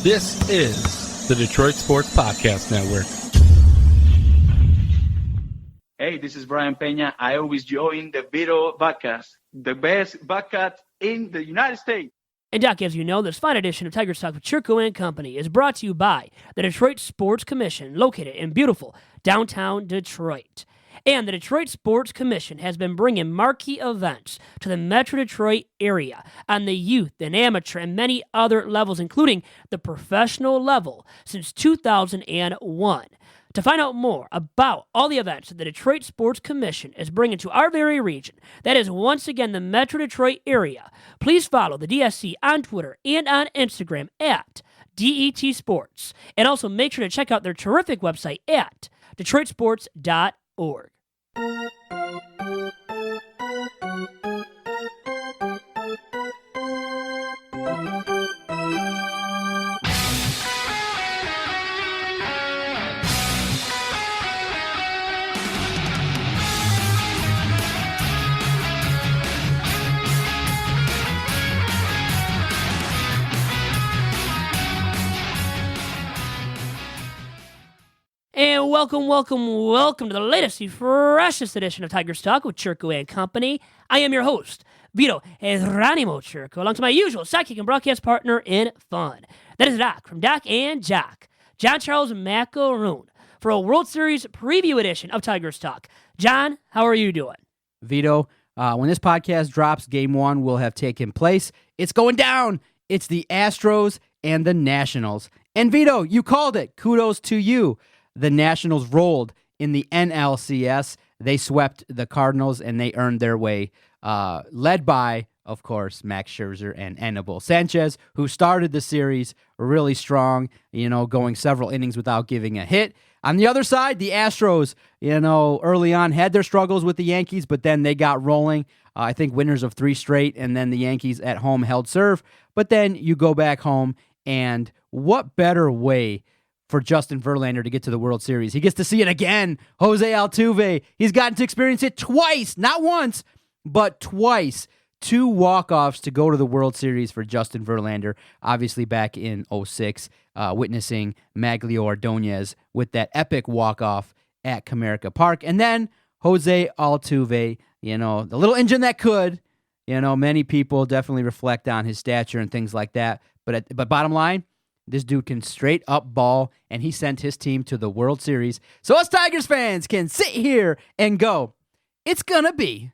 This is the Detroit Sports Podcast Network. Hey, this is Brian Peña. I always join the Vito podcast, the best podcast in the United States. And Doc, as you know, this fine edition of Tigers Talk with Chirco and Company is brought to you by the Detroit Sports Commission, located in beautiful downtown Detroit. And the Detroit Sports Commission has been bringing marquee events to the Metro Detroit area on the youth and amateur and many other levels, including the professional level, since 2001. To find out more about all the events that the Detroit Sports Commission is bringing to our very region, that is once again the Metro Detroit area, please follow the DSC on Twitter and on Instagram at DET Sports. And also make sure to check out their terrific website at DetroitSports.org. And welcome to the latest and freshest edition of Tigers Talk with Chirco and Company. I am your host, Vito and Chirco, alongside my usual sidekick and broadcast partner in fun. That is Doc from Doc and Jock, John Charles Macaroon, for a World Series preview edition of Tigers Talk. John, how are you doing? Vito, when this podcast drops, Game 1 will have taken place. It's going down. It's the Astros and the Nationals. And Vito, you called it. Kudos to you. The Nationals rolled in the NLCS. They swept the Cardinals, and they earned their way, led by, of course, Max Scherzer and Anibal Sanchez, who started the series really strong, going several innings without giving a hit. On the other side, the Astros, early on had their struggles with the Yankees, but then they got rolling. I think winners of 3 straight, and then the Yankees at home held serve. But then you go back home, and what better way for Justin Verlander to get to the World Series? He gets to see it again. Jose Altuve, he's gotten to experience it twice, not once, but twice. 2 walk-offs to go to the World Series for Justin Verlander, obviously back in 2006, witnessing Maglio Ordonez with that epic walk-off at Comerica Park. And then Jose Altuve, the little engine that could. Many people definitely reflect on his stature and things like that. But bottom line, this dude can straight up ball, and he sent his team to the World Series. So us Tigers fans can sit here and go, it's going to be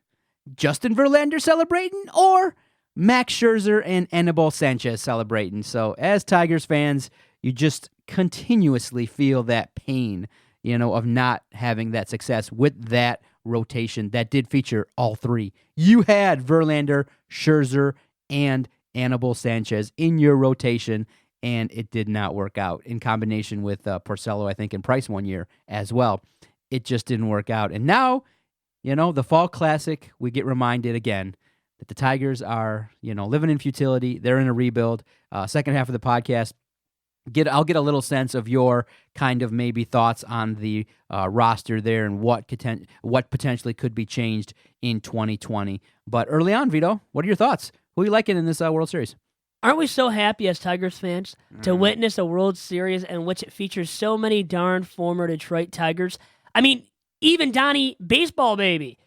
Justin Verlander celebrating or Max Scherzer and Anibal Sanchez celebrating. So as Tigers fans, you just continuously feel that pain, of not having that success with that rotation that did feature all 3. You had Verlander, Scherzer, and Anibal Sanchez in your rotation, and it did not work out in combination with Porcello, I think, and Price one year as well. It just didn't work out. And now, the Fall Classic, we get reminded again that the Tigers are, living in futility. They're in a rebuild. Second half of the podcast, I'll get a little sense of your kind of maybe thoughts on the roster there and what potentially could be changed in 2020. But early on, Vito, what are your thoughts? Who are you liking in this World Series? Aren't we so happy as Tigers fans to witness a World Series in which it features so many darn former Detroit Tigers? I mean, even Donnie Baseball Baby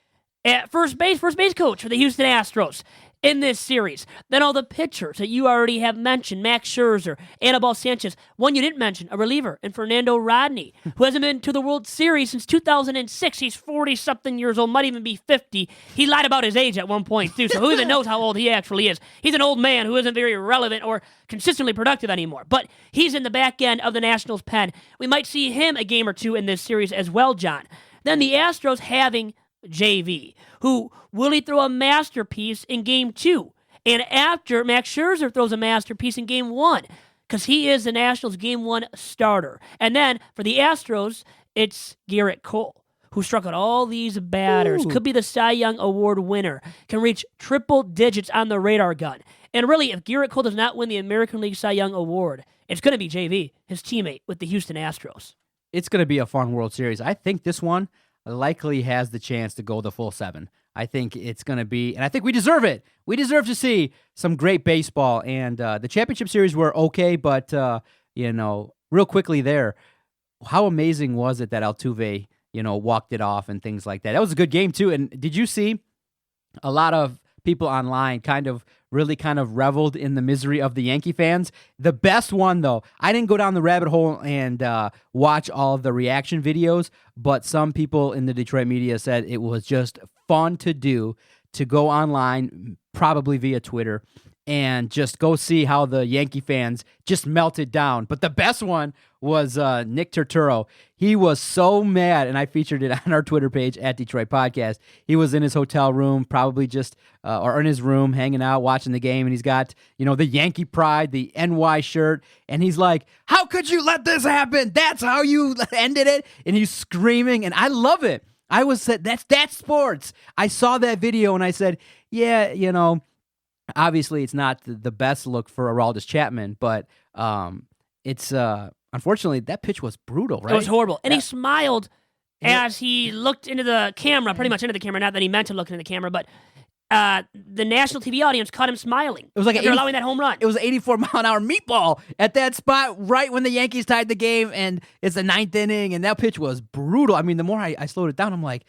at first base coach for the Houston Astros in this series. Then all the pitchers that you already have mentioned, Max Scherzer, Anibal Sanchez. One you didn't mention, a reliever, and Fernando Rodney, who hasn't been to the World Series since 2006. He's 40-something years old, might even be 50. He lied about his age at one point, too, so who even knows how old he actually is. He's an old man who isn't very relevant or consistently productive anymore, but he's in the back end of the Nationals' pen. We might see him a game or 2 in this series as well, John. Then the Astros having JV, who will he throw a masterpiece in Game 2? And after Max Scherzer throws a masterpiece in Game 1, because he is the Nationals' Game 1 starter. And then for the Astros, it's Garrett Cole, who struck out all these batters, could be the Cy Young Award winner, can reach triple digits on the radar gun. And really, if Garrett Cole does not win the American League Cy Young Award, it's going to be JV, his teammate with the Houston Astros. It's going to be a fun World Series. I think this one likely has the chance to go the full 7. I think it's going to be, and I think we deserve it. We deserve to see some great baseball. And the championship series were okay, but, real quickly there, how amazing was it that Altuve, walked it off and things like that? That was a good game, too. And did you see a lot of people online really reveled in the misery of the Yankee fans? The best one, though, I didn't go down the rabbit hole and watch all of the reaction videos, but some people in the Detroit media said it was just fun to do, to go online, probably via Twitter, and just go see how the Yankee fans just melted down. But the best one was Nick Turturro. He was so mad, and I featured it on our Twitter page at Detroit Podcast. He was in his hotel room, probably just, or in his room, hanging out, watching the game, and he's got, the Yankee pride, the NY shirt, and he's like, how could you let this happen? That's how you ended it? And he's screaming, and I love it. I was said, that's sports. I saw that video, and I said, yeah, obviously, it's not the best look for Aroldis Chapman, but it's unfortunately that pitch was brutal, right? It was horrible, and he smiled as he looked into the camera, pretty much into the camera. Not that he meant to look into the camera, but the national TV audience caught him smiling. It was like they're allowing that home run. It was an 84-mile-an-hour meatball at that spot right when the Yankees tied the game, and it's the 9th inning, and that pitch was brutal. I mean, the more I slowed it down, I'm like,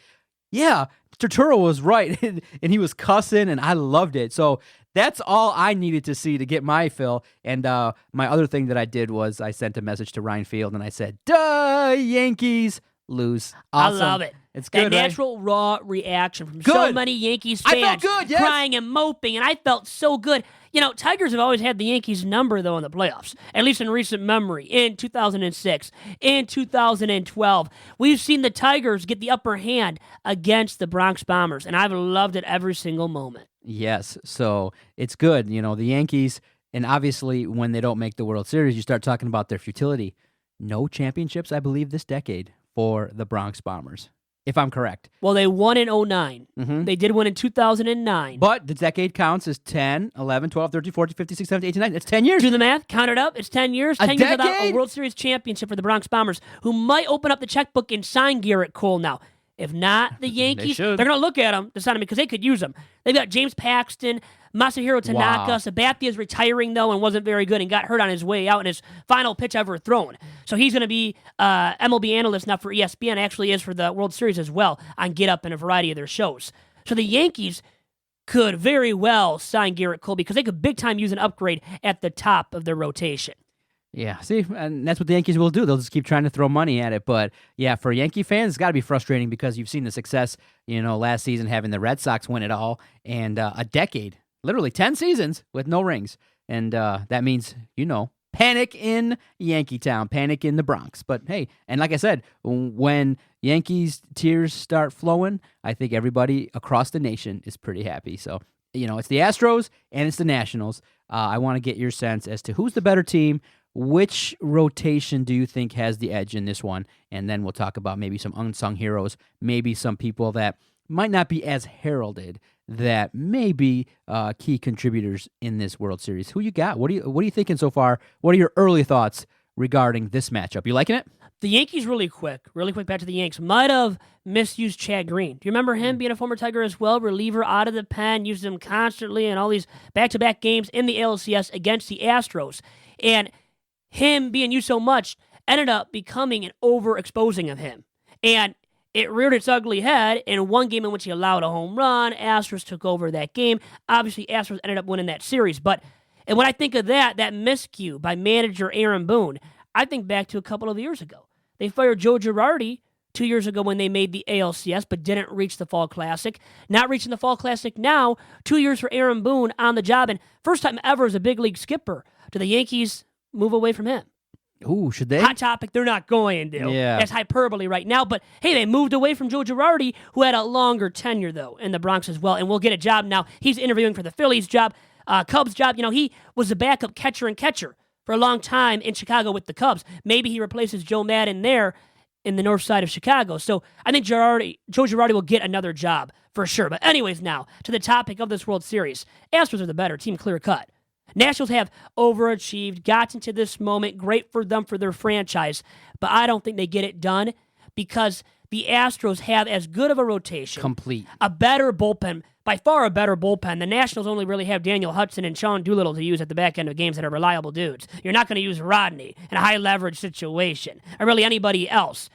yeah, Turturro was right, and he was cussing, and I loved it. So that's all I needed to see to get my fill. And my other thing that I did was I sent a message to Ryan Field, and I said, duh, Yankees lose. Awesome. I love it. It's good, that natural, raw reaction from good. So many Yankees fans. I felt good, yes. Crying and moping, and I felt so good. Tigers have always had the Yankees' number, though, in the playoffs, at least in recent memory. In 2006, in 2012, we've seen the Tigers get the upper hand against the Bronx Bombers, and I've loved it every single moment. Yes, so it's good. The Yankees, and obviously when they don't make the World Series, you start talking about their futility. No championships, I believe, this decade for the Bronx Bombers, if I'm correct. Well, they won in 2009. Mm-hmm. They did win in 2009. But the decade counts as 10, 11, 12, 13, 14, 15, 16, 17, 18, 19. It's 10 years. Do the math. Count it up. It's 10 years. 10 years without a World Series championship for the Bronx Bombers, who might open up the checkbook and sign Garrett Cole now. If not, the Yankees, they're going to look at him to sign him because they could use him. They've got James Paxton, Masahiro Tanaka. Wow. Sabathia is retiring, though, and wasn't very good and got hurt on his way out in his final pitch ever thrown. So he's going to be MLB analyst now for ESPN, actually is for the World Series as well, on Get Up and a variety of their shows. So the Yankees could very well sign Garrett Cole because they could big-time use an upgrade at the top of their rotation. Yeah, see, and that's what the Yankees will do. They'll just keep trying to throw money at it. But, yeah, for Yankee fans, it's got to be frustrating because you've seen the success, last season having the Red Sox win it all, and a decade, literally 10 seasons with no rings. And that means, panic in Yankee Town, panic in the Bronx. But, hey, and like I said, when Yankees tears start flowing, I think everybody across the nation is pretty happy. So, it's the Astros and it's the Nationals. I want to get your sense as to who's the better team. Which rotation do you think has the edge in this one? And then we'll talk about maybe some unsung heroes, maybe some people that might not be as heralded that may be key contributors in this World Series. Who you got? What are you thinking so far? What are your early thoughts regarding this matchup? You liking it? The Yankees really quick back to the Yanks, might have misused Chad Green. Do you remember him being a former Tiger as well? Reliever out of the pen, used him constantly in all these back-to-back games in the ALCS against the Astros. And him being used so much ended up becoming an overexposing of him. And it reared its ugly head in one game in which he allowed a home run. Astros took over that game. Obviously, Astros ended up winning that series. And when I think of that miscue by manager Aaron Boone, I think back to a couple of years ago. They fired Joe Girardi 2 years ago when they made the ALCS, but didn't reach the Fall Classic. Not reaching the Fall Classic now, 2 years for Aaron Boone on the job, and first time ever as a big league skipper. Do the Yankees move away from him? Ooh, should they? Hot topic, they're not going to. Yeah. That's hyperbole right now. But, hey, they moved away from Joe Girardi, who had a longer tenure, though, in the Bronx as well, and will get a job now. He's interviewing for the Phillies job, Cubs job. He was the backup catcher and catcher for a long time in Chicago with the Cubs. Maybe he replaces Joe Maddon there in the north side of Chicago. So I think Joe Girardi will get another job for sure. But anyways, now, to the topic of this World Series. Astros are the better team, clear cut. Nationals have overachieved, gotten to this moment, great for them for their franchise, but I don't think they get it done because the Astros have as good of a rotation. Complete. A better bullpen, by far a better bullpen. The Nationals only really have Daniel Hudson and Sean Doolittle to use at the back end of games that are reliable dudes. You're not going to use Rodney in a high leverage situation, or really anybody else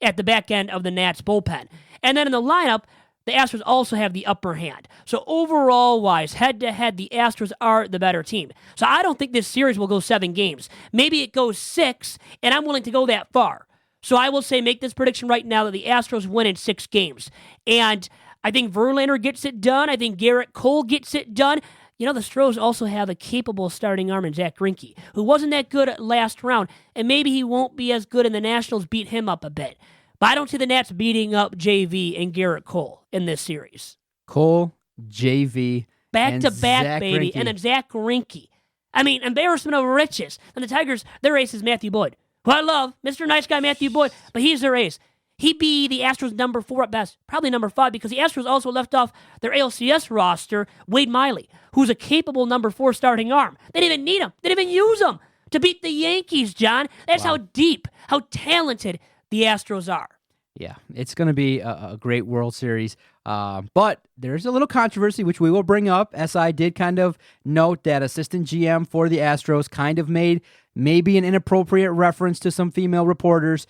at the back end of the Nats bullpen. And then in the lineup, the Astros also have the upper hand. So overall-wise, head-to-head, the Astros are the better team. So I don't think this series will go 7 games. Maybe it goes 6, and I'm willing to go that far. So I will say, make this prediction right now that the Astros win in 6 games. And I think Verlander gets it done. I think Garrett Cole gets it done. You know, the Astros also have a capable starting arm in Zach Greinke, who wasn't that good at last round, and maybe he won't be as good, and the Nationals beat him up a bit. But I don't see the Nats beating up JV and Garrett Cole in this series. Cole, JV, back-to-back, baby, Greinke. and then Zach Greinke. I mean, embarrassment of riches. And the Tigers, their ace is Matthew Boyd, who I love, Mr. Nice Guy Matthew Boyd, but he's their ace. He'd be the Astros' number 4 at best, probably number 5, because the Astros also left off their ALCS roster, Wade Miley, who's a capable number 4 starting arm. They didn't even need him. They didn't even use him to beat the Yankees, John. That's how deep, how talented the Astros are. Yeah, it's going to be a great World Series. But there's a little controversy, which we will bring up. SI did kind of note that assistant GM for the Astros kind of made maybe an inappropriate reference to some female reporters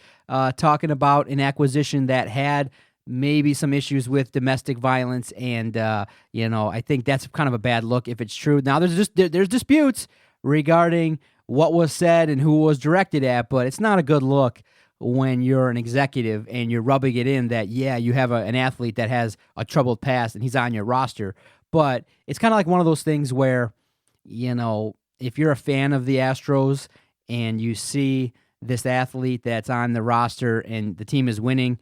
talking about an acquisition that had maybe some issues with domestic violence. And, I think that's kind of a bad look if it's true. Now, there's disputes regarding what was said and who was directed at, but it's not a good look when you're an executive and you're rubbing it in that, yeah, you have an athlete that has a troubled past and he's on your roster. But it's kind of like one of those things where, if you're a fan of the Astros and you see this athlete that's on the roster and the team is winning,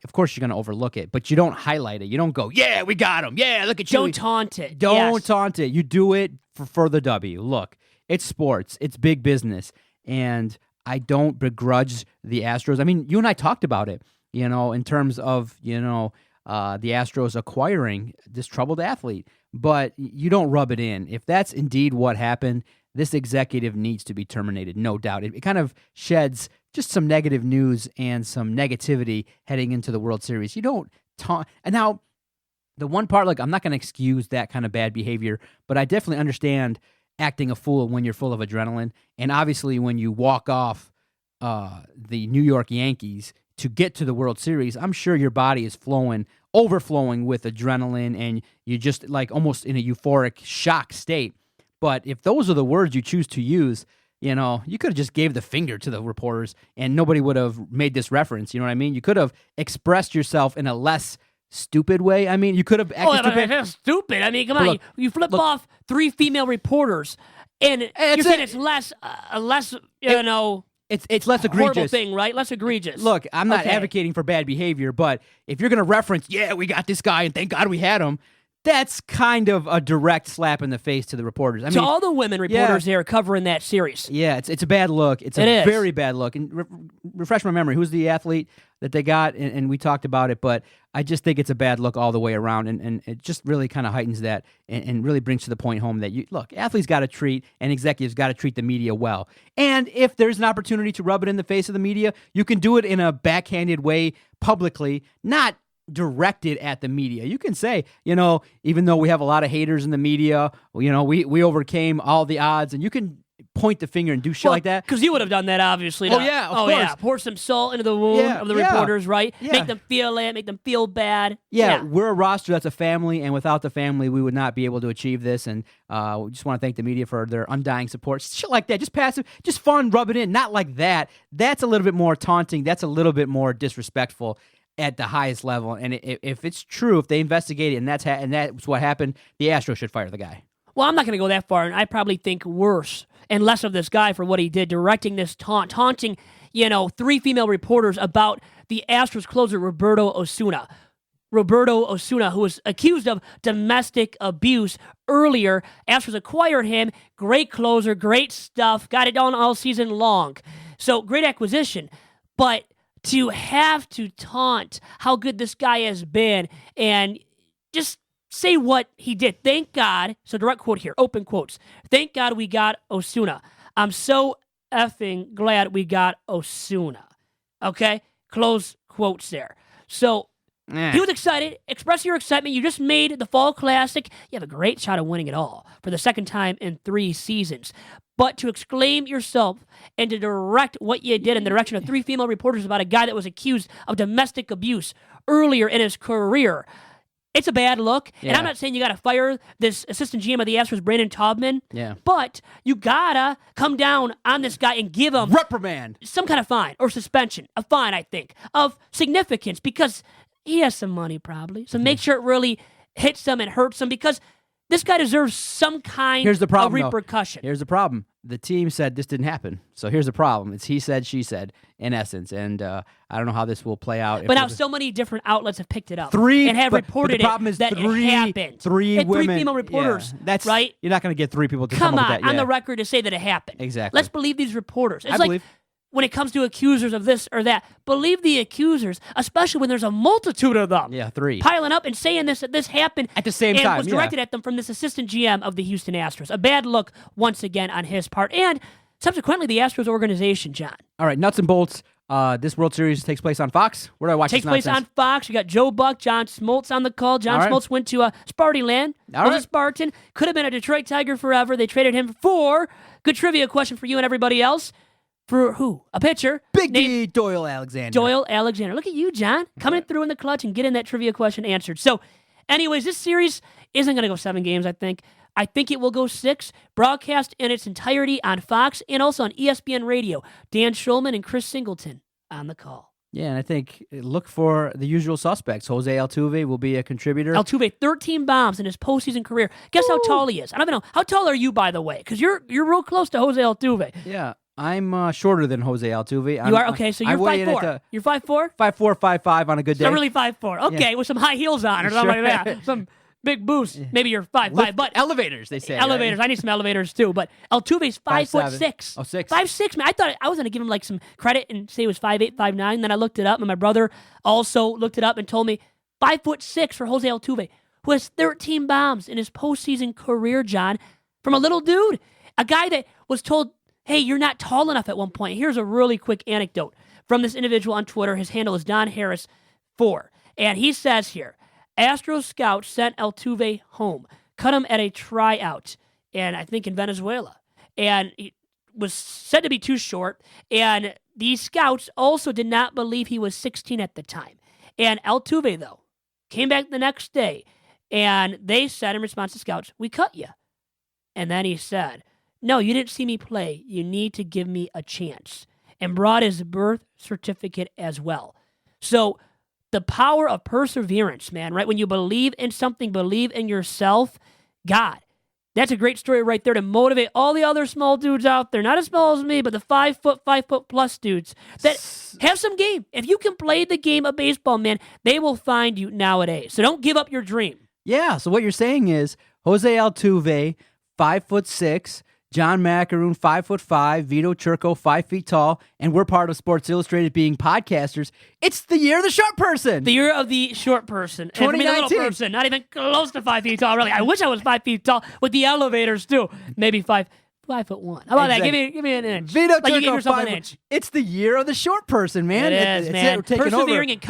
of course you're going to overlook it, but you don't highlight it. You don't go, yeah, we got him. Yeah, look at you. Don't taunt it. Don't taunt it. You do it for the W. Look, it's sports. It's big business. And I don't begrudge the Astros. I mean, you and I talked about it, in terms of, the Astros acquiring this troubled athlete. But you don't rub it in. If that's indeed what happened, this executive needs to be terminated, no doubt. It kind of sheds just some negative news and some negativity heading into the World Series. You don't taunt. And now, the one part, I'm not going to excuse that kind of bad behavior, but I definitely understand acting a fool when you're full of adrenaline. And obviously when you walk off the New York Yankees to get to the World Series, I'm sure your body is overflowing with adrenaline, and you're just almost in a euphoric shock state. But if those are the words you choose to use, you could have just gave the finger to the reporters and nobody would have made this reference. You know what I mean? You could have expressed yourself in a less stupid way. I mean, you could have acted stupid. That's stupid. I mean, come on. You flip off 3 female reporters, and you're saying it's less, it's less egregious. Horrible thing, right? Less egregious. Look, I'm not advocating for bad behavior, but if you're going to reference, yeah, we got this guy, and thank God we had him, that's kind of a direct slap in the face to the reporters. I mean, all the women reporters there covering that series. Yeah, it's a bad look. It's a very bad look. And refresh my memory, who's the athlete that they got? And we talked about it, but I just think it's a bad look all the way around, and it just really kind of heightens that and really brings to the point home that, athletes got to treat and executives got to treat the media well. And if there's an opportunity to rub it in the face of the media, you can do it in a backhanded way publicly, not directed at the media. You can say, even though we have a lot of haters in the media, we overcame all the odds, and you can point the finger and do shit like that. Because you would have done that, obviously. Oh, yeah, of course. Yeah. Pour some salt into the wound of the reporters, right? Yeah. Make them feel it, make them feel bad. Yeah, we're a roster that's a family, and without the family, we would not be able to achieve this. And we just want to thank the media for their undying support. Shit like that, just passive, just fun, rub it in. Not like that. That's a little bit more taunting. That's a little bit more disrespectful at the highest level. And if it's true, if they investigate it, and that's what happened, the Astros should fire the guy. Well, I'm not going to go that far, and I probably think worse and less of this guy for what he did, directing this taunting, 3 female reporters about the Astros closer, Roberto Osuna. Roberto Osuna, who was accused of domestic abuse earlier. Astros acquired him. Great closer, great stuff. Got it done all season long. So, great acquisition. But to have to taunt how good this guy has been and just say what he did. Thank God. So direct quote here, open quotes. Thank God we got Osuna. I'm so effing glad we got Osuna. Okay? Close quotes there. So he was excited. Express your excitement. You just made the Fall Classic. You have a great shot of winning it all for the second time in 3 seasons. But to exclaim yourself and to direct what you did in the direction of 3 female reporters about a guy that was accused of domestic abuse earlier in his career, it's a bad look. Yeah. And I'm not saying you got to fire this assistant GM of the Astros, Brandon Taubman. Yeah. But you got to come down on this guy and give him reprimand, some kind of fine or suspension. A fine, I think, of significance because he has some money probably. So make sure it really hits him and hurts him because this guy deserves some kind of repercussion. Here's the problem. The team said this didn't happen. So here's the problem. It's he said, she said, in essence. And I don't know how this will play out. But now so many different outlets have picked it up. 3 and have reported the problem is that it happened. 3 and women. 3 female reporters, that's, right? You're not going to get 3 people to come come up on, with that. on the record to say that it happened. Exactly. Let's believe these reporters. It's I like believe. when it comes to accusers of this or that, believe the accusers, especially when there's a multitude of them. Yeah, 3. Piling up and saying that this happened At the same and time, was directed at them from this assistant GM of the Houston Astros. A bad look once again on his part. And subsequently, the Astros organization, John. All right, nuts and bolts. This World Series takes place on Fox. Where do I watch Takes this place nonsense? on Fox. You got Joe Buck, John Smoltz on the call. John All right. Smoltz went to Sparty Land. Was a Spartan. Could have been a Detroit Tiger forever. They traded him for, good trivia question for you and everybody else, for who? A pitcher. Big named D Doyle Alexander. Doyle Alexander. Look at you, John, coming through in the clutch and getting that trivia question answered. So, anyways, this series isn't going to go 7 games, I think. I think it will go 6, broadcast in its entirety on Fox and also on ESPN Radio. Dan Schulman and Chris Singleton on the call. Yeah, and I think look for the usual suspects. Jose Altuve will be a contributor. Altuve, 13 bombs in his postseason career. Guess how tall he is? I don't even know. How tall are you, by the way? Because you're real close to Jose Altuve. Yeah, I'm shorter than Jose Altuve. You are? Okay, so you're 5'4". You're 5'4"? 5'4", 5'5" on a good day. So really 5'4". Okay, with some high heels on or something like that. Some big boost. Maybe you're 5'5", but elevators, they say. Elevators. Right? I need some elevators too. But Altuve's 5'6". Oh, 6. 5'6", man. I thought I was gonna give him like some credit and say it was 5'8", 5'9". Then I looked it up, and my brother also looked it up and told me 5'6" for Jose Altuve, who has 13 bombs in his postseason career, John, from a little dude, a guy that was told, "Hey, you're not tall enough" at one point. Here's a really quick anecdote from this individual on Twitter. His handle is Don Harris4, and he says here, Astros scouts sent Altuve home, cut him at a tryout, and I think in Venezuela, and he was said to be too short, and these scouts also did not believe he was 16 at the time. And Altuve, though, came back the next day, and they said in response to scouts, "We cut you." And then he said, "No, you didn't see me play. You need to give me a chance," and brought his birth certificate as well. So the power of perseverance, man, right? When you believe in something, believe in yourself, God, that's a great story right there to motivate all the other small dudes out there, not as small as me, but the 5 foot plus dudes that have some game. If you can play the game of baseball, man, they will find you nowadays. So don't give up your dream. Yeah, so what you're saying is Jose Altuve, 5'6", John Macaroon, 5'5", Vito Chirco, 5 feet tall, and we're part of Sports Illustrated being podcasters. It's the year of the short person. The year of the short person. 2019. And for me, the little person, not even close to 5 feet tall, really. I wish I was 5 feet tall with the elevators, too. Maybe 5'1". How about that? Give me an inch. Vito like you give Chirco, yourself an inch. It's the year of the short person, man. It is, man. We're taking Persevering over. and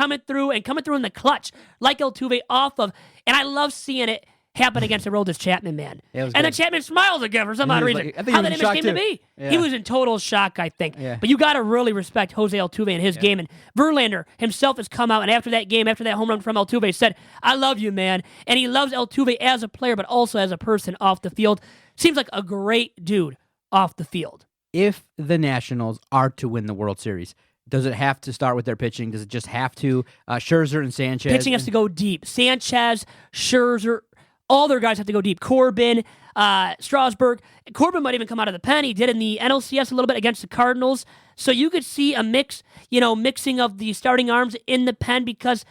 coming through in the clutch, like Altuve off of. And I love seeing it happen against Aroldis Chapman, man. Yeah, it was and good. then Chapman smiles again for some odd reason. I think How he was that in image shock, came too. to be. Yeah. He was in total shock, I think. Yeah. But you got to really respect Jose Altuve and his game. And Verlander himself has come out, and after that game, after that home run from Altuve, said, "I love you, man." And he loves Altuve as a player, but also as a person off the field. Seems like a great dude off the field. If the Nationals are to win the World Series, does it have to start with their pitching? Does it just have to? Scherzer and Sanchez. Pitching has to go deep. Sanchez, Scherzer, all their guys have to go deep. Corbin, Strasburg. Corbin might even come out of the pen. He did in the NLCS a little bit against the Cardinals. So you could see a mixing of the starting arms in the pen because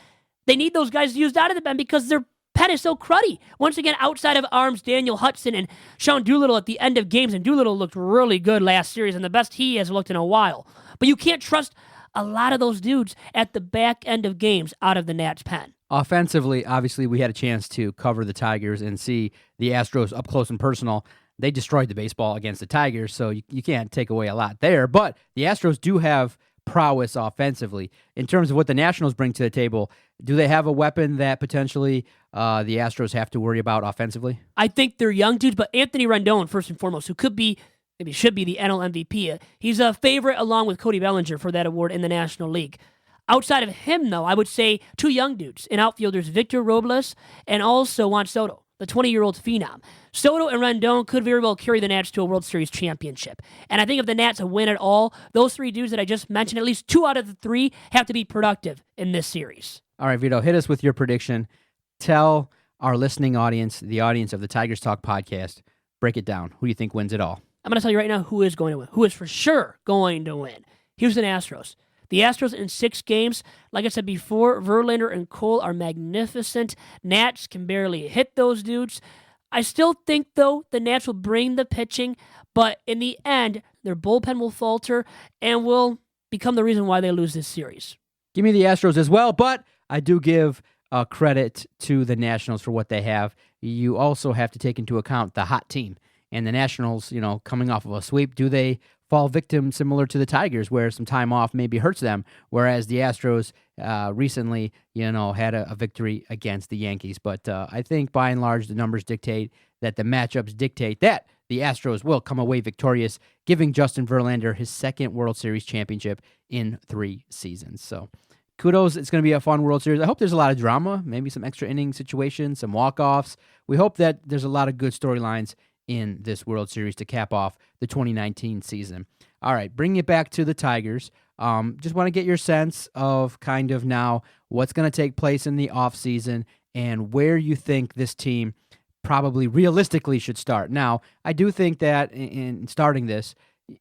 they need those guys used out of the pen because their pen is so cruddy. Once again, outside of arms, Daniel Hudson and Sean Doolittle at the end of games, and Doolittle looked really good last series and the best he has looked in a while. But you can't trust a lot of those dudes at the back end of games out of the Nats pen. Offensively, obviously, we had a chance to cover the Tigers and see the Astros up close and personal. They destroyed the baseball against the Tigers, so you can't take away a lot there. But the Astros do have prowess offensively. In terms of what the Nationals bring to the table, do they have a weapon that potentially the Astros have to worry about offensively? I think they're young dudes, but Anthony Rendon, first and foremost, who could be, maybe should be the NL MVP. He's a favorite along with Cody Bellinger for that award in the National League. Outside of him, though, I would say two young dudes in outfielders, Victor Robles and also Juan Soto, the 20-year-old phenom. Soto and Rendon could very well carry the Nats to a World Series championship. And I think if the Nats win it all, those three dudes that I just mentioned, at least 2 out of the 3 have to be productive in this series. All right, Vito, hit us with your prediction. Tell our listening audience, the audience of the Tigers Talk podcast, break it down. Who do you think wins it all? I'm going to tell you right now who is going to win, who is for sure going to win. Houston Astros. The Astros in 6 games, like I said before, Verlander and Cole are magnificent. Nats can barely hit those dudes. I still think, though, the Nats will bring the pitching, but in the end, their bullpen will falter and will become the reason why they lose this series. Give me the Astros as well, but I do give credit to the Nationals for what they have. You also have to take into account the hot team. And the Nationals, coming off of a sweep, do they fall victim similar to the Tigers where some time off maybe hurts them, whereas the Astros recently, had a victory against the Yankees. But I think by and large the numbers dictate that the matchups dictate that the Astros will come away victorious, giving Justin Verlander his 2nd World Series championship in 3 seasons. So kudos. It's going to be a fun World Series. I hope there's a lot of drama, maybe some extra inning situations, some walk-offs. We hope that there's a lot of good storylines in this World Series to cap off the 2019 season. All right, bringing it back to the Tigers. Just want to get your sense of kind of now what's going to take place in the offseason and where you think this team probably realistically should start. Now, I do think that in starting this,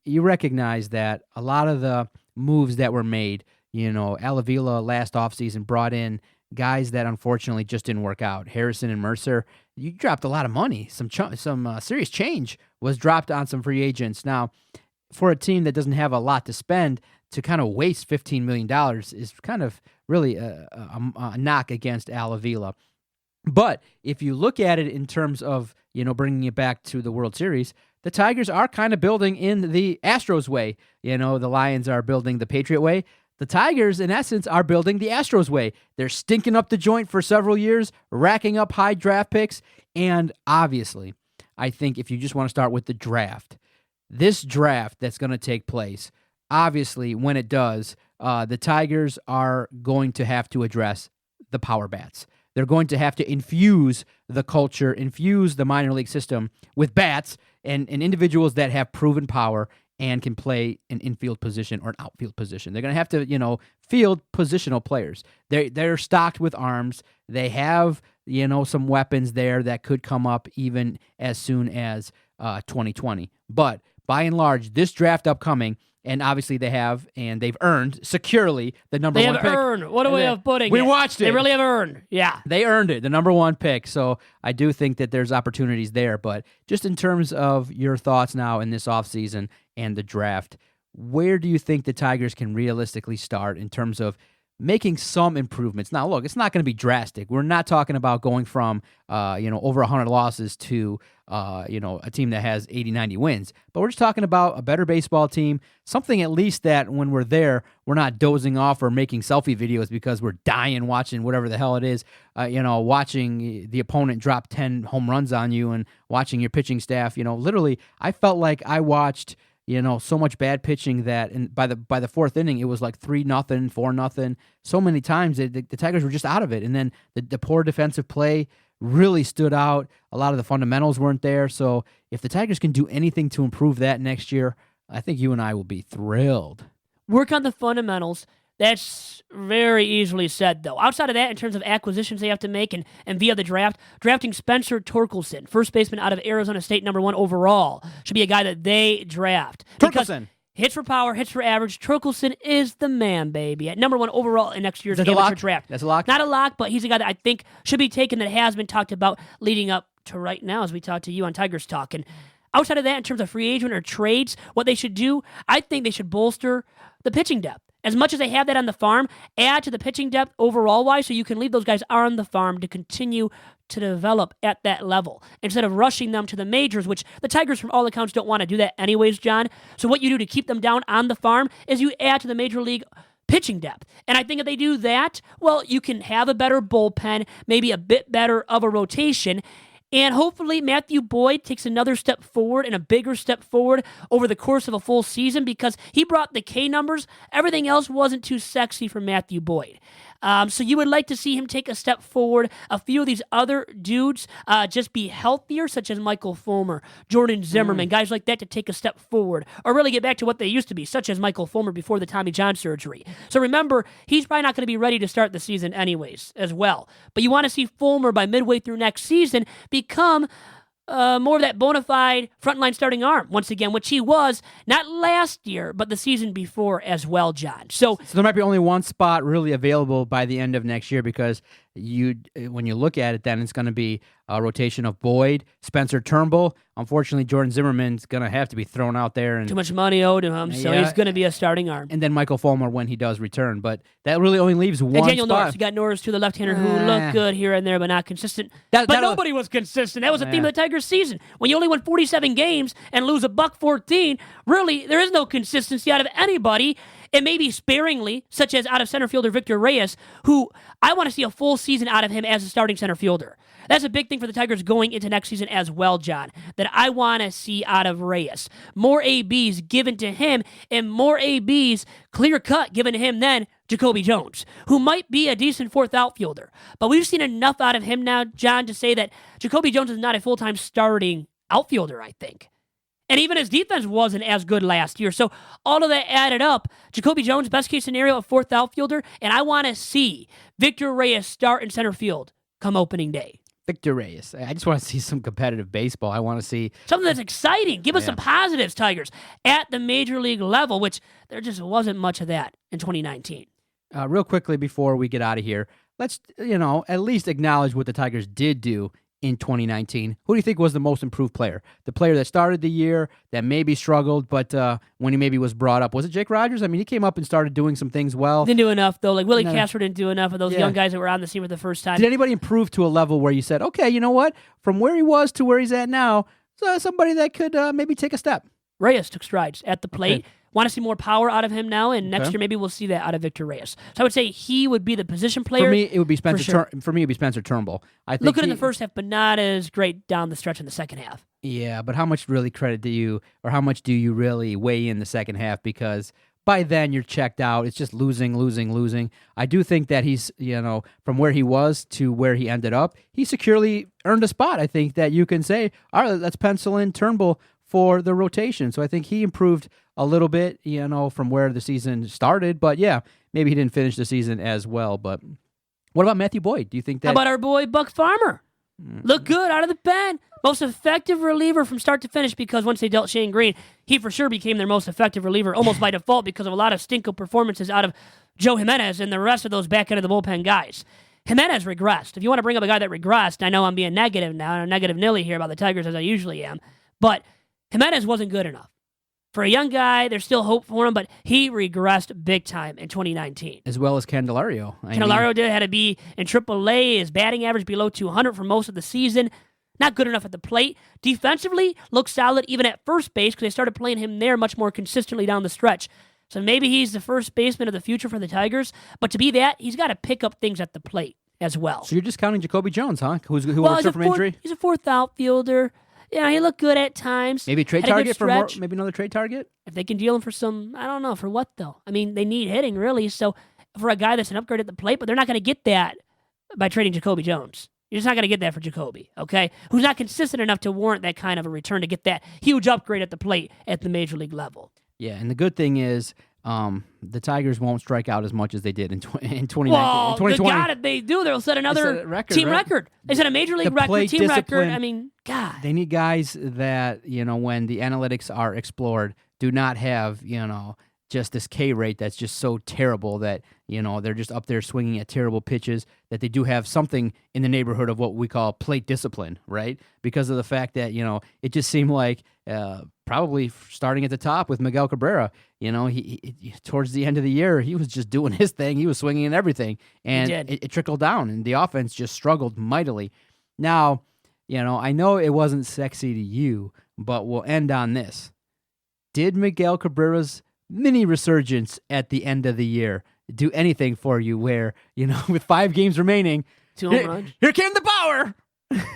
you recognize that a lot of the moves that were made, Al Avila last offseason brought in guys that unfortunately just didn't work out. Harrison and Mercer, you dropped a lot of money. Some serious change was dropped on some free agents. Now, for a team that doesn't have a lot to spend, to kind of waste $15 million is kind of really a knock against Al Avila. But if you look at it in terms of, bringing it back to the World Series, the Tigers are kind of building in the Astros way. The Lions are building the Patriot way. The Tigers, in essence, are building the Astros way. They're stinking up the joint for several years, racking up high draft picks, and obviously, I think if you just want to start with the draft, this draft that's going to take place, obviously, when it does, the Tigers are going to have to address the power bats. They're going to have to infuse the culture, infuse the minor league system with bats and individuals that have proven power and can play an infield position or an outfield position. They're going to have to, field positional players. They're stocked with arms. They have, some weapons there that could come up even as soon as 2020. But by and large, this draft upcoming, and obviously they've earned securely the number 1 pick. They have earned. What a way of putting it. We watched it. They really have earned. Yeah. They earned it, the number 1 pick. So I do think that there's opportunities there. But just in terms of your thoughts now in this offseason and the draft, where do you think the Tigers can realistically start in terms of making some improvements? Now, look, it's not going to be drastic. We're not talking about going from, over 100 losses to, a team that has 80, 90 wins. But we're just talking about a better baseball team, something at least that when we're there, we're not dozing off or making selfie videos because we're dying watching whatever the hell it is, watching the opponent drop 10 home runs on you and watching your pitching staff. Literally, I felt like I watched so much bad pitching that by the 4th inning, it was like 3-0, 4-0. So many times the Tigers were just out of it. And then the poor defensive play really stood out. A lot of the fundamentals weren't there. So if the Tigers can do anything to improve that next year, I think you and I will be thrilled. Work on the fundamentals. That's very easily said, though. Outside of that, in terms of acquisitions they have to make and via the draft, drafting Spencer Torkelson, first baseman out of Arizona State, number 1 overall, should be a guy that they draft. Torkelson. Hits for power, hits for average. Torkelson is the man, baby. At number 1 overall in next year's amateur draft. That's a lock? Not a lock, but he's a guy that I think should be taken that has been talked about leading up to right now as we talk to you on Tigers Talk. And outside of that, in terms of free agent or trades, what they should do, I think they should bolster the pitching depth. as much as they have that on the farm, add to the pitching depth overall-wise so you can leave those guys on the farm to continue to develop at that level instead of rushing them to the majors, which the Tigers, from all accounts, don't want to do that anyways, John. So what you do to keep them down on the farm is you add to the major league pitching depth. And I think if they do that, well, you can have a better bullpen, maybe a bit better of a rotation, and hopefully Matthew Boyd takes another step forward and a bigger step forward over the course of a full season because he brought the K numbers. Everything else wasn't too sexy for Matthew Boyd. So you would like to see him take a step forward. A few of these other dudes just be healthier, such as Michael Fulmer, Jordan Zimmerman, guys like that to take a step forward or really get back to what they used to be, such as Michael Fulmer before the Tommy John surgery. So remember, he's probably not going to be ready to start the season anyways as well. But you want to see Fulmer by midway through next season become more of that bona fide frontline starting arm once again, which he was not last year, but the season before as well, John. So there might be only one spot really available by the end of next year because when you look at it, then it's going to be a rotation of Boyd, Spencer Turnbull. Unfortunately, Jordan Zimmerman's going to have to be thrown out there. And too much money owed to him, so he's going to be a starting arm. And then Michael Fulmer when he does return. But that really only leaves one and Daniel spot. Norris. You got Norris, too, the left-hander, who looked good here and there, but not consistent. But nobody was consistent. That was the theme of the Tigers season. When you only win 47 games and lose $114, really, there is no consistency out of anybody. And maybe sparingly, such as out of center fielder Victor Reyes, who I want to see a full season out of him as a starting center fielder. That's a big thing for the Tigers going into next season as well, John, that I want to see out of Reyes. More ABs given to him, and more ABs clear-cut given to him than Jacoby Jones, who might be a decent fourth outfielder. But we've seen enough out of him now, John, to say that Jacoby Jones is not a full-time starting outfielder, I think. And even his defense wasn't as good last year. So all of that added up, Jacoby Jones, best case scenario, a fourth outfielder, and I want to see Victor Reyes start in center field come opening day. Victor Reyes. I just want to see some competitive baseball. I want to see something that's exciting. Give us some positives, Tigers, at the major league level, which there just wasn't much of that in 2019. Real quickly before we get out of here, let's at least acknowledge what the Tigers did do in 2019. Who do you think was the most improved player? The player that started the year, that maybe struggled, but when he maybe was brought up, was it Jake Rogers? I mean, he came up and started doing some things well. Didn't do enough, though. Like Willie Castro didn't do enough of those young guys that were on the scene for the first time. Did anybody improve to a level where you said, okay, you know what? From where he was to where he's at now, somebody that could maybe take a step? Reyes took strides at the plate. Okay. Want to see more power out of him now, and next year maybe we'll see that out of Victor Reyes. So I would say he would be the position player. For me, it would be Spencer. Sure. For me, it'd be Spencer Turnbull. I think look good in the first half, but not as great down the stretch in the second half. Yeah, but how much really credit do you, or how much do you really weigh in the second half? Because by then you're checked out. It's just losing. I do think that he's, from where he was to where he ended up, he securely earned a spot. I think that you can say, all right, let's pencil in Turnbull for the rotation. So I think he improved a little bit, from where the season started. But yeah, maybe he didn't finish the season as well. But what about Matthew Boyd? Do you think that? How about our boy Buck Farmer? Look good out of the pen. Most effective reliever from start to finish, because once they dealt Shane Green, he for sure became their most effective reliever almost by default because of a lot of stinko performances out of Joe Jimenez and the rest of those back end of the bullpen guys. Jimenez regressed. If you want to bring up a guy that regressed, I know I'm being negative now, and I'm negative Nilly here about the Tigers as I usually am, but Jimenez wasn't good enough. For a young guy, there's still hope for him, but he regressed big time in 2019. As well as Candelario. Had to be in AAA, his batting average below 200 for most of the season. Not good enough at the plate. Defensively, looked solid even at first base because they started playing him there much more consistently down the stretch. So maybe he's the first baseman of the future for the Tigers, but to be that, he's got to pick up things at the plate as well. So you're discounting Jacoby Jones, huh? Who returned from injury? He's a fourth outfielder. Yeah, he looked good at times. Maybe a trade target for more, maybe another trade target? If they can deal him for some, I don't know, for what though? I mean, they need hitting really, so for a guy that's an upgrade at the plate, but they're not going to get that by trading Jacoby Jones. You're just not going to get that for Jacoby, okay? Who's not consistent enough to warrant that kind of a return to get that huge upgrade at the plate at the major league level. Yeah, and the good thing is the Tigers won't strike out as much as they did in 2019. Well, in 2020. God, if they do, they'll set another team record. They set a major league record, team record. I mean, God. They need guys that, when the analytics are explored, do not have, just this K rate that's just so terrible that, they're just up there swinging at terrible pitches, that they do have something in the neighborhood of what we call plate discipline, right? Because of the fact that, it just seemed like probably starting at the top with Miguel Cabrera, he towards the end of the year, he was just doing his thing. He was swinging and everything, and it trickled down, and the offense just struggled mightily. Now, I know it wasn't sexy to you, but we'll end on this. Did Miguel Cabrera's mini resurgence at the end of the year do anything for you where, with 5 games remaining, 2 home runs? Here came the power!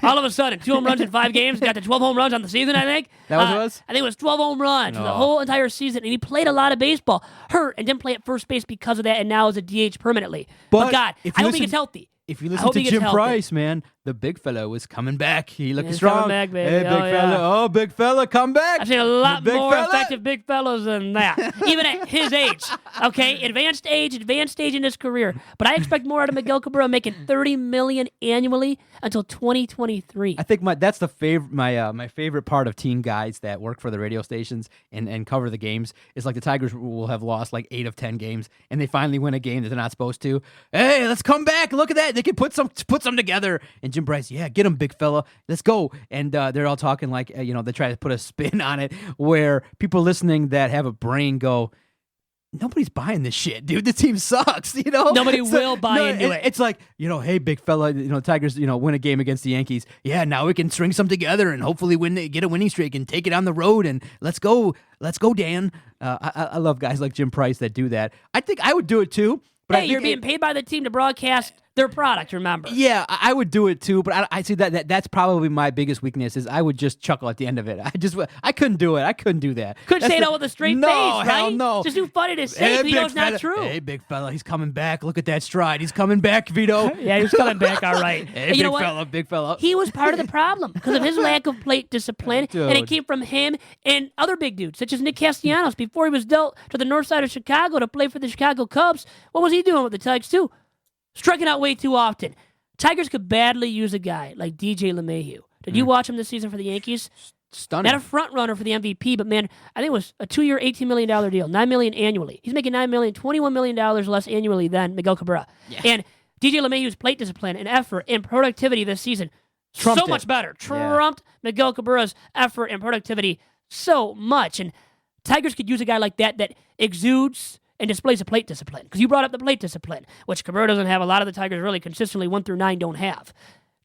All of a sudden, 2 home runs in 5 games. Got to 12 home runs on the season, I think. That was what it was? I think it was 12 home runs for the whole entire season. And he played a lot of baseball. Hurt and didn't play at first base because of that, and now is a DH permanently. But God, I hope he gets healthy. If you listen to Jim Price, man, the big fella was coming back. He looked strong. Coming back, baby. Hey, big fella. Oh, big fella, come back. I've seen a lot more effective big fellas than that, even at his age. Okay, advanced stage in his career. But I expect more out of Miguel Cabrera, making $30 million annually until 2023. I think that's the my favorite part of team guys that work for the radio stations and cover the games is like the Tigers will have lost like 8 of 10 games, and they finally win a game that they're not supposed to. Hey, let's come back. Look at that. They can put some together. And Jim Price, yeah, get him, big fella. Let's go. And they're all talking like, they try to put a spin on it where people listening that have a brain go, nobody's buying this shit, dude. The team sucks, Nobody will buy into it. It's like, hey, big fella, the Tigers, win a game against the Yankees. Yeah, now we can string some together and hopefully get a winning streak and take it on the road. And let's go, Dan. I love guys like Jim Price that do that. I think I would do it too. But you're being paid by the team to broadcast their product, remember? Yeah, I would do it too, but I see that's probably my biggest weakness is I would just chuckle at the end of it. I couldn't do it. I couldn't do that. Couldn't say no with a straight face, right? Hell no. Just too funny to say, but it's not true. Hey, big fella, he's coming back. Look at that stride. He's coming back, Vito. Yeah, he's coming back, all right. Hey, big fella. He was part of the problem because of his lack of plate discipline, Dude. and it came from him and other big dudes, such as Nick Castellanos. Before he was dealt to the north side of Chicago to play for the Chicago Cubs, what was he doing with the Tigers too? Striking out way too often. Tigers could badly use a guy like DJ LeMahieu. Did you watch him this season for the Yankees? Stunning. Not a front runner for the MVP, but man, I think it was a 2-year, $18 million deal, $9 million annually. He's making $9 million, $21 million less annually than Miguel Cabrera. Yeah. And DJ LeMahieu's plate discipline and effort and productivity this season Trumped so much better. Trumped Miguel Cabrera's effort and productivity so much. And Tigers could use a guy like that exudes and displays a plate discipline. Because you brought up the plate discipline, which Cabrera doesn't have. A lot of the Tigers really consistently 1 through 9 don't have.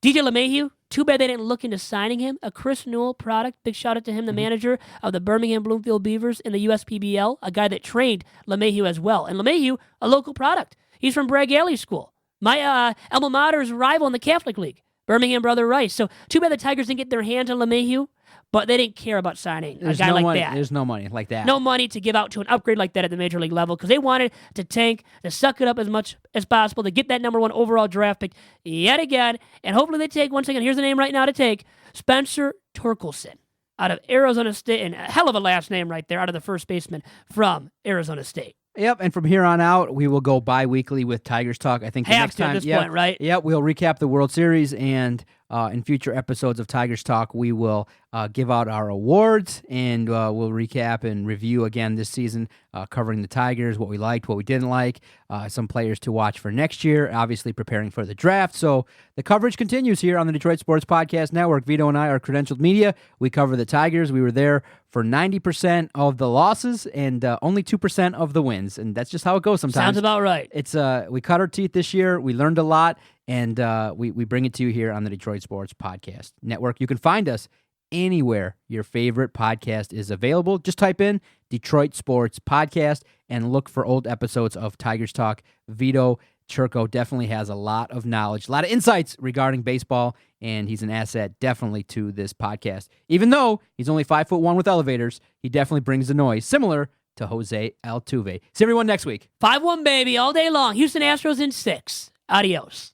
DJ LeMahieu, too bad they didn't look into signing him. A Chris Newell product. Big shout out to him, the manager of the Birmingham Bloomfield Beavers in the USPBL, a guy that trained LeMahieu as well. And LeMahieu, a local product. He's from Bragg Alley School. My alma mater's rival in the Catholic League, Birmingham Brother Rice. So too bad the Tigers didn't get their hands on LeMahieu, but they didn't care about signing a guy like that. There's no money like that. No money to give out to an upgrade like that at the major league level because they wanted to tank, to suck it up as much as possible, to get that number 1 overall draft pick yet again. And hopefully they take, once again, here's the name right now to take, Spencer Torkelson out of Arizona State. And a hell of a last name right there out of the first baseman from Arizona State. Yep, and from here on out, we will go bi-weekly with Tigers Talk. I think the next time, at this point, right? Yep, we'll recap the World Series, and in future episodes of Tigers Talk, we will give out our awards, and we'll recap and review again this season, covering the Tigers, what we liked, what we didn't like, some players to watch for next year, obviously preparing for the draft. So the coverage continues here on the Detroit Sports Podcast Network. Vito and I are credentialed media. We cover the Tigers. We were there for 90% of the losses and only 2% of the wins, and that's just how it goes sometimes. Sounds about right. It's we cut our teeth this year. We learned a lot, and we bring it to you here on the Detroit Sports Podcast Network. You can find us anywhere your favorite podcast is available. Just type in Detroit Sports Podcast and look for old episodes of Tigers Talk. Vito Chirco definitely has a lot of knowledge, a lot of insights regarding baseball, and he's an asset definitely to this podcast. Even though he's only 5'1" with elevators, he definitely brings the noise, similar to Jose Altuve. See everyone next week. 5-1, baby, all day long. Houston Astros in 6. Adios.